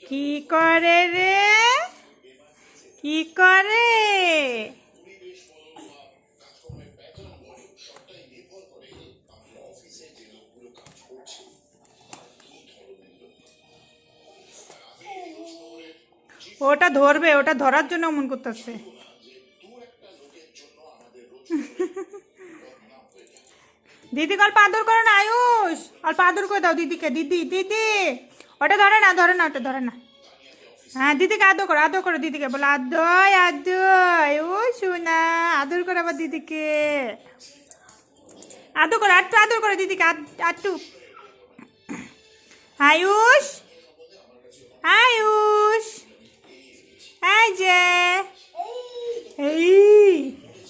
কি করে রে, কি করে? ওটা ধরবে, ওটা ধরার জন্য মন করতেছে। দিদি অল্প আদর করো না আয়ুষ, অল্প আদর করে দাও দিদিকে। দিদি দিদি ওটা ধরে না, ধরে না, ওটা ধরে না। হ্যাঁ দিদিকে আদর করো দিদিকে, বলো আদর আদর। ও শোনা, আদর করো আবার দিদিকে, আদর করো, আটটু আদর করো দিদিকে, আটটু। আয়ুষ, আয়ুষ, এই যে, এই